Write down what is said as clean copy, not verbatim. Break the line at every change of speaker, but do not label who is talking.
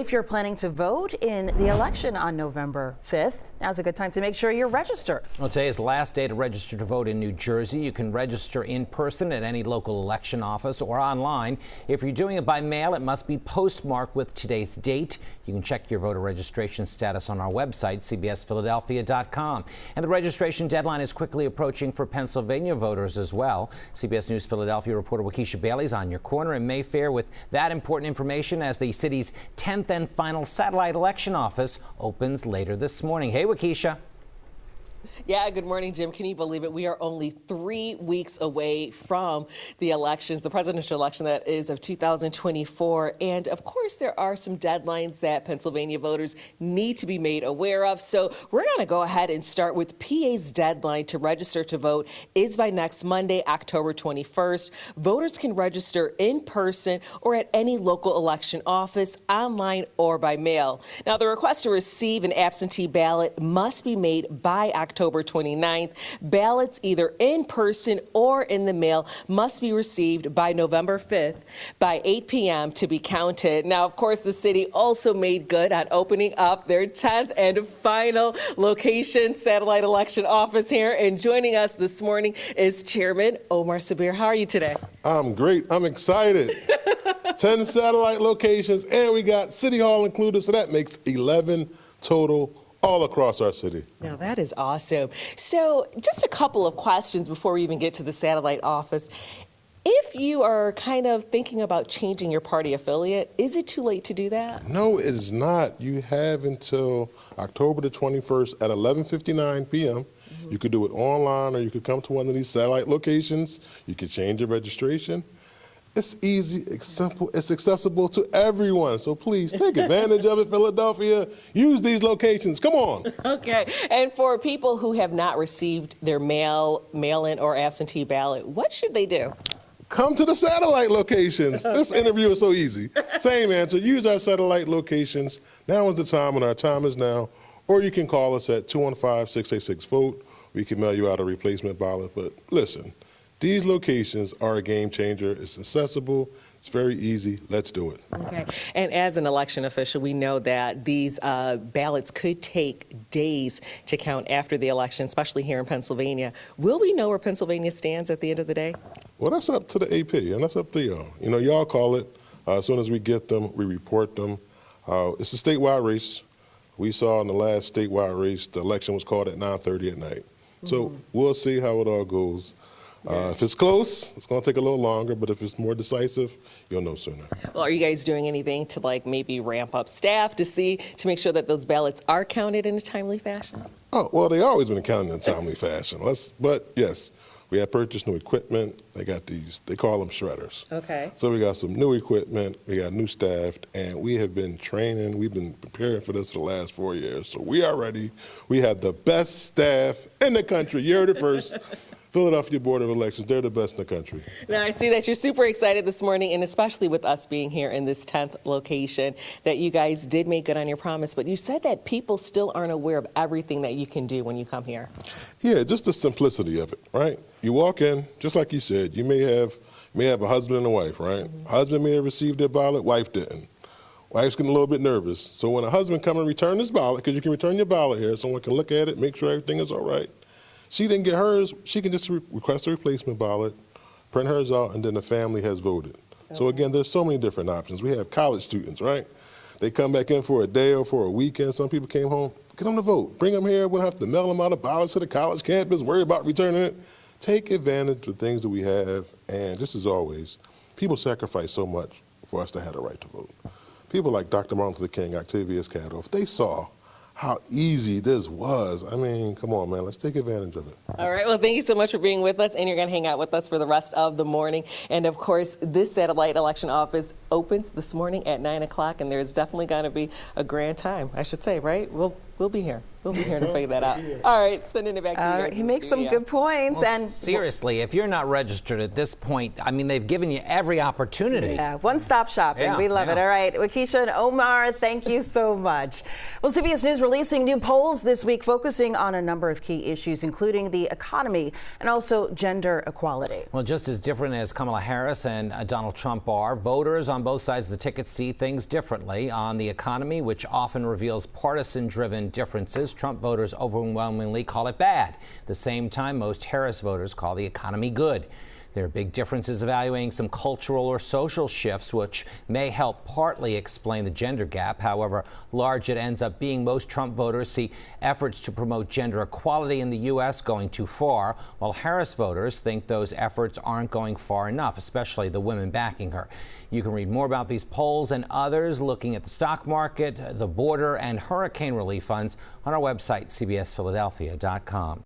if you're planning to vote in the election on November 5th, now's a good time to make sure you're registered.
Well, today is the last day to register to vote in New Jersey. You can register in person at any local election office or online. If you're doing it by mail, it must be postmarked with today's date. You can check your voter registration status on our website, cbsphiladelphia.com. And the registration deadline is quickly approaching for Pennsylvania voters as well. CBS News Philadelphia reporter Wakisha Bailey's on your corner in Mayfair with that important information as the city's 10th and final satellite election office opens later this morning. Hey, Wakisha.
Yeah, good morning, Jim. Can you believe it? We are only 3 weeks away from the elections, the presidential election that is of 2024. And of course, there are some deadlines that Pennsylvania voters need to be made aware of. So we're going to go ahead and start with PA's deadline to register to vote is by next Monday, October 21st. Voters can register in person or at any local election office, online or by mail. Now, the request to receive an absentee ballot must be made by October 29th. Ballots either in person or in the mail must be received by November 5th by 8 p.m. to be counted. Now, of course, the city also made good on opening up their 10th and final location satellite election office here. And joining us this morning is Chairman Omar Sabir. How are you today?
I'm great. I'm excited. 10 satellite locations, and we got City Hall included, so that makes 11 total all across our city.
Now, that is awesome. So just a couple of questions before we even get to the satellite office. If you are kind of thinking about changing your party affiliate, is it too late to do that?
No, it is not. You have until October the 21st at 11:59 p.m. You could do it online, or you could come to one of these satellite locations. You could change your registration. It's easy, it's simple, it's accessible to everyone. So please take advantage of it, Philadelphia. Use these locations. Come on.
Okay. And for people who have not received their mail-in or absentee ballot, what should they do?
Come to the satellite locations. Okay. This interview is so easy. Same answer. Use our satellite locations. Now is the time, and our time is now. Or you can call us at 215-686-VOTE. We can mail you out a replacement ballot. But listen, these locations are a game changer. It's accessible. It's very easy. Let's do it.
Okay. And as an election official, we know that these ballots could take days to count after the election, especially here in Pennsylvania. Will we know where Pennsylvania stands at the end of the day?
Well, that's up to the AP, and that's up to y'all. You know, y'all call it. As soon as we get them, we report them. It's a statewide race. We saw in the last statewide race, the election was called at 9:30 at night. So we'll see how it all goes. If it's close, it's going to take a little longer, but if it's more decisive, you'll know sooner.
Well, are you guys doing anything to maybe ramp up staff to make sure that those ballots are counted in a timely fashion?
Oh, well, they always been counted in a timely fashion. But yes, we have purchased new equipment. They got these, they call them shredders.
Okay.
So we got some new equipment, we got new staff, and we have been training. We've been preparing for this for the last 4 years. So we are ready. We have the best staff in the country. You heard it first. Philadelphia Board of Elections, they're the best in the country.
Now, I see that you're super excited this morning, and especially with us being here in this 10th location, that you guys did make good on your promise, but you said that people still aren't aware of everything that you can do when you come here.
Yeah, just the simplicity of it, right? You walk in, just like you said, you may have a husband and a wife, right? Husband may have received their ballot, wife didn't. Wife's getting a little bit nervous. So when a husband comes and return his ballot, because you can return your ballot here, someone can look at it, make sure everything is all right. She didn't get hers, she can just request a replacement ballot, print hers out, and then the family has voted. Okay. So again, there's so many different options. We have college students, right? They come back in for a day or for a weekend. Some people came home, get them to vote. Bring them here, we don't have to mail them out of ballots to the college campus, worry about returning it. Take advantage of things that we have, and just as always, people sacrifice so much for us to have the right to vote. People like Dr. Martin Luther King, Octavius Cattle, if they saw how easy this was. I mean, come on, man, let's take advantage of it.
All right, well, thank you so much for being with us, and you're going to hang out with us for the rest of the morning. And of course, this satellite election office opens this morning at 9 o'clock, and there's definitely going to be a grand time, I should say, right? We'll be here. We'll be here to figure that out. All right, sending it back to you guys.
He makes some good points.
Well, and seriously, if you're not registered at this point, I mean, they've given you every opportunity.
Yeah, one-stop shopping.
Yeah,
we love it. All right, Wakisha and Omar, thank you so much. Well, CBS News releasing new polls this week focusing on a number of key issues, including the the economy and also gender equality.
Well, just as different as Kamala Harris and Donald Trump are, voters on both sides of the ticket see things differently. On the economy, which often reveals partisan-driven differences, Trump voters overwhelmingly call it bad. At the same time, most Harris voters call the economy good. There are big differences evaluating some cultural or social shifts, which may help partly explain the gender gap. However large it ends up being, most Trump voters see efforts to promote gender equality in the U.S. going too far, while Harris voters think those efforts aren't going far enough, especially the women backing her. You can read more about these polls and others looking at the stock market, the border, and hurricane relief funds on our website, cbsphiladelphia.com.